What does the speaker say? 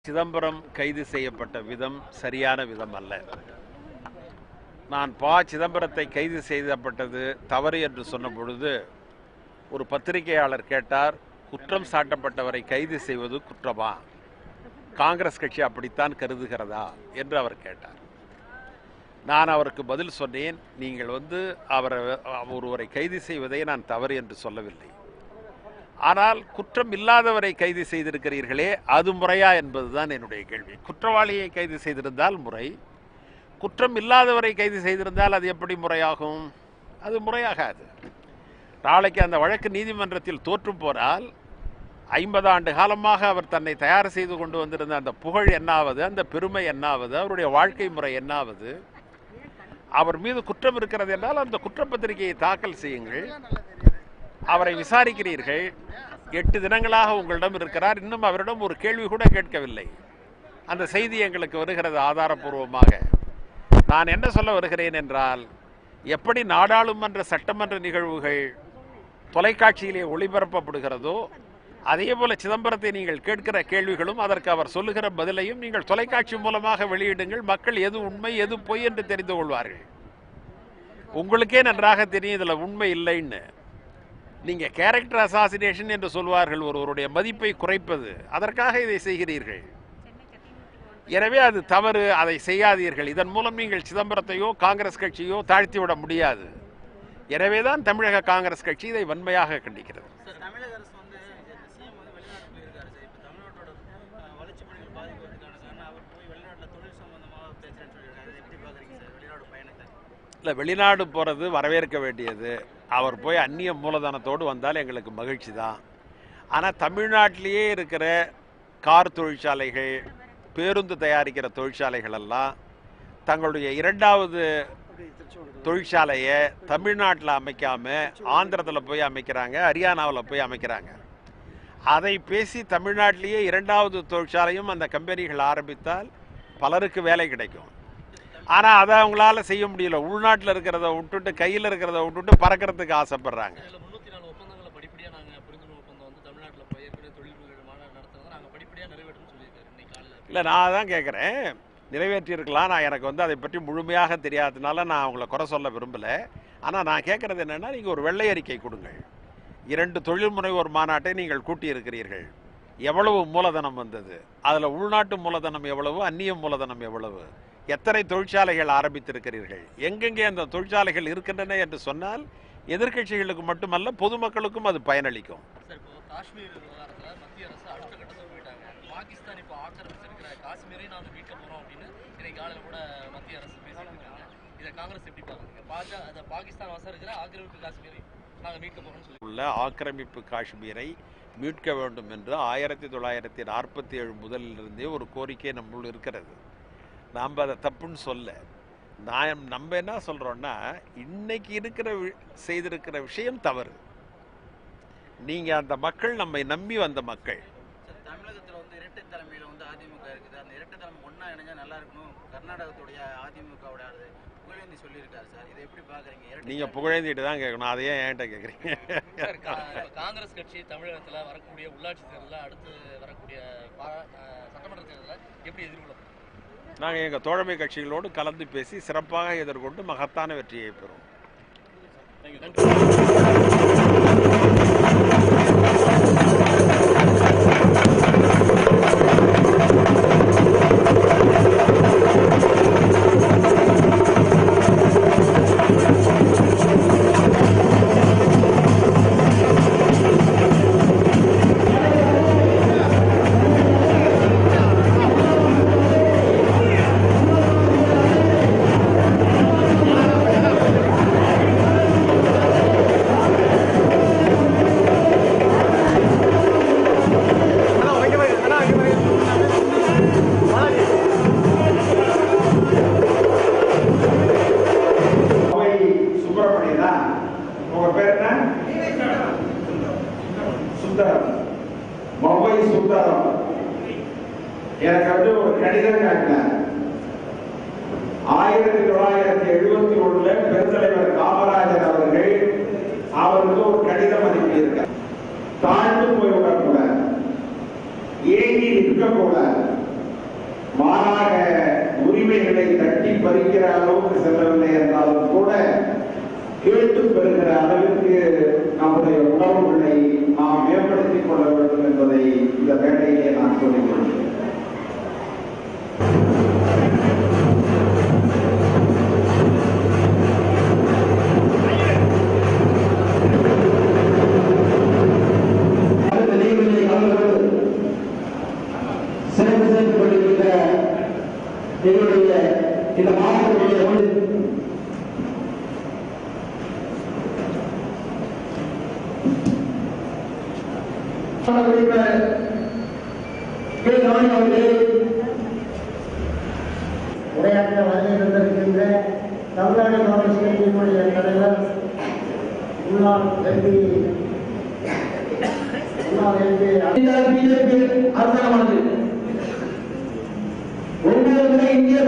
சிதம்பரம் கைது செய்யப்பட்ட விதம் சரியான விதம் அல்ல. நான் சிதம்பரத்தை கைது செய்யப்பட்டது தவறு என்று சொன்ன பொழுது ஒரு பத்திரிகையாளர் கேட்டார், குற்றம் சாட்டப்பட்டவரை கைது செய்வது குற்றமா, காங்கிரஸ் கட்சி அப்படித்தான் கருதுகிறதா என்று அவர் கேட்டார். நான் அவருக்கு பதில் சொன்னேன், நீங்கள் ஒருவரை கைது செய்வதை நான் தவறு என்று சொல்லவில்லை. ஆனால் குற்றம் இல்லாதவரை கைது செய்திருக்கிறீர்களே, அது முறையா என்பதுதான் என்னுடைய கேள்வி. குற்றவாளியை கைது செய்திருந்தால் முறை, குற்றம் இல்லாதவரை கைது செய்திருந்தால் அது எப்படி முறையாகும்? அது முறையாகாது. நாளைக்கு அந்த வழக்கு நீதிமன்றத்தில் தோற்று போனால் 50 ஆண்டு காலமாக அவர் தன்னை தயார் செய்து கொண்டு வந்திருந்த அந்த புகழ் என்னாவது, அந்த பெருமை என்னாவது, அவருடைய வாழ்க்கை முறை என்னாவது? அவர் மீது குற்றம் இருக்கிறது என்றால் அந்த குற்றப்பத்திரிகையை தாக்கல் செய்யுங்கள், அவரை விசாரிக்கிறீர்கள். 8 தினங்களாக உங்களிடம் இருக்கிறார், இன்னும் அவரிடம் ஒரு கேள்வி கூட கேட்கவில்லை. அந்த செய்தி எங்களுக்கு வருகிறது ஆதாரபூர்வமாக. நான் என்ன சொல்ல வருகிறேன் என்றால், எப்படி நாடாளுமன்ற சட்டமன்ற நிகழ்வுகள் தொலைக்காட்சியிலே ஒளிபரப்பப்படுகிறதோ அதே போல சிதம்பரத்தை நீங்கள் கேட்கிற கேள்விகளும் அதற்கு அவர் சொல்லுகிற பதிலையும் நீங்கள் தொலைக்காட்சி மூலமாக வெளியிடுங்கள். மக்கள் எது உண்மை எது பொய் என்று தெரிந்து கொள்வார்கள். உங்களுக்கே நன்றாக தெரியும் இதில் உண்மை இல்லைன்னு. நீங்கள் கேரக்டர் அசாசினேஷன் என்று சொல்வார்கள், ஒருவருடைய மதிப்பை குறைப்பது, அதற்காக இதை செய்கிறீர்கள். எனவே அது தவறு, அதை செய்யாதீர்கள். இதன் மூலம் நீங்கள் சிதம்பரத்தையோ காங்கிரஸ் கட்சியோ தாழ்த்திவிட முடியாது. எனவேதான் தமிழக காங்கிரஸ் கட்சி இதை வன்மையாக கண்டிக்கிறது. இல்லை, வெளிநாடு போகிறது வரவேற்க வேண்டியது. அவர் போய் அந்நிய மூலதனத்தோடு வந்தால் எங்களுக்கு மகிழ்ச்சி தான். ஆனால் தமிழ்நாட்டிலேயே இருக்கிற கார் தொழிற்சாலைகள், பேருந்து தயாரிக்கிற தொழிற்சாலைகள் எல்லாம் தங்களுடைய 2வது தொழிற்சாலையை தமிழ்நாட்டில் அமைக்காமல் ஆந்திரத்தில் போய் அமைக்கிறாங்க, ஹரியானாவில் போய் அமைக்கிறாங்க. அதை பேசி தமிழ்நாட்டிலேயே 2வது தொழிற்சாலையும் அந்த கம்பெனிகள் ஆரம்பித்தால் பலருக்கு வேலை கிடைக்கும். ஆனால் அதை அவங்களால செய்ய முடியல. உள்நாட்டில் இருக்கிறத விட்டுட்டு, கையில் இருக்கிறத விட்டுட்டு பறக்கிறதுக்கு ஆசைப்படுறாங்க. இல்லை, நான் தான் கேட்குறேன், நிறைவேற்றியிருக்கலாம். நான் எனக்கு அதை பற்றி முழுமையாக தெரியாததுனால நான் அவங்கள குறை சொல்ல விரும்பலை. ஆனால் நான் கேட்குறது என்னென்னா, நீங்கள் ஒரு வெள்ளை அறிக்கை கொடுங்கள். 2 தொழில் முனைவோர் மாநாட்டை நீங்கள் கூட்டியிருக்கிறீர்கள். எவ்வளவு மூலதனம் வந்தது, அதில் உள்நாட்டு மூலதனம் எவ்வளவு, அந்நிய மூலதனம் எவ்வளவு, எத்தனை தொழிற்சாலைகள் ஆரம்பித்திருக்கிறீர்கள், எங்கெங்கே அந்த தொழிற்சாலைகள் இருக்கின்றன என்று சொன்னால் எதிர்கட்சிகளுக்கு மட்டுமல்ல பொதுமக்களுக்கும் அது பயனளிக்கும். காஷ்மீர் விவகாரத்தில் மத்திய அரசு அடுத்த கட்டத்தில் போயிட்டாங்க. பாகிஸ்தான் இப்போ ஆக்கிரமிச்சிருக்கிற காஷ்மீரை நாங்கள் மீட்க போகிறோம் அப்படின்னு இன்னைக்கு காலையில் கூட மத்திய அரசு பேசிட்டு இருக்காங்க. இதை காங்கிரஸ் எப்படி பார்க்குறீங்க? பாகிஸ்தான் வசம் இருக்கிற ஆக்கிரமிப்பு காஷ்மீரை நாங்கள் மீட்க போகிறோம்னு சொல்லி ஆக்கிரமிப்பு காஷ்மீரை மீட்க வேண்டும் என்று 1947 முதலிலிருந்தே ஒரு கோரிக்கை நம்முள் இருக்கிறது. நாம் அதை தப்புன்னு சொல்ல. நம்ம என்ன சொல்கிறோன்னா, இன்னைக்கு செய்திருக்கிற விஷயம் தவறு. நீங்கள் அந்த மக்கள் நம்மை நம்பி வந்த மக்கள். தமிழகத்தில் இரட்டை தலைமையில் அதிமுக இருக்குது. அந்த இரட்டை தலைமை ஒன்றா இணைஞ்சா நல்லா இருக்கணும். கர்நாடகத்துடைய அதிமுகவுடைய புகழேந்தி சொல்லியிருக்காரு சார், இதை எப்படி பார்க்குறீங்க? நீங்கள் புகழேந்திட்டு தான் கேட்கணும், அதையே என்கிட்ட கேட்குறீங்க. காங்கிரஸ் கட்சி தமிழகத்தில் வரக்கூடிய உள்ளாட்சி தேர்தலில், அடுத்து வரக்கூடிய சட்டமன்ற தேர்தலில் எப்படி எதிர்கொள்ளும்? நாங்கள் எங்கள் தோழமை கட்சிகளோடு கலந்து பேசி சிறப்பாக எதிர்கொண்டு மகத்தான வெற்றியை பெறும். எனக்கு ஒரு கடிதம் காட்டினார். 1971 பெருந்தலைவர் காமராஜர் அவர்கள் அவருக்கு ஒரு கடிதம் அனுப்பியிருக்கார். தாழ்ந்து போய்விடக்கூடாது, ஏங்கி இருக்கக்கூடாது, உரிமைகளை தட்டி பறிக்கிற அளவுக்கு செல்லவில்லை என்றாலும் கூட கேட்டு பெறுகிற அளவிற்கு நம்முடைய உணர்வுகளை நாம் மேம்படுத்திக் கொள்ள வேண்டும் என்பதை இந்த வேலையிலே நான் சொல்லிக்கொள்கிறேன். சிறப்பு சேர்த்துக் கொண்டிருக்கிற எங்களுடைய இந்த மாவட்டத்துடைய உரையாற்ற வருகை தந்திருக்கின்ற தமிழ்நாடு காங்கிரஸ் கட்சியினுடைய தலைவர் முன்னாள் எம்பி பிஜேபி அரசாங்கமானது ஒவ்வொரு முறை இந்திய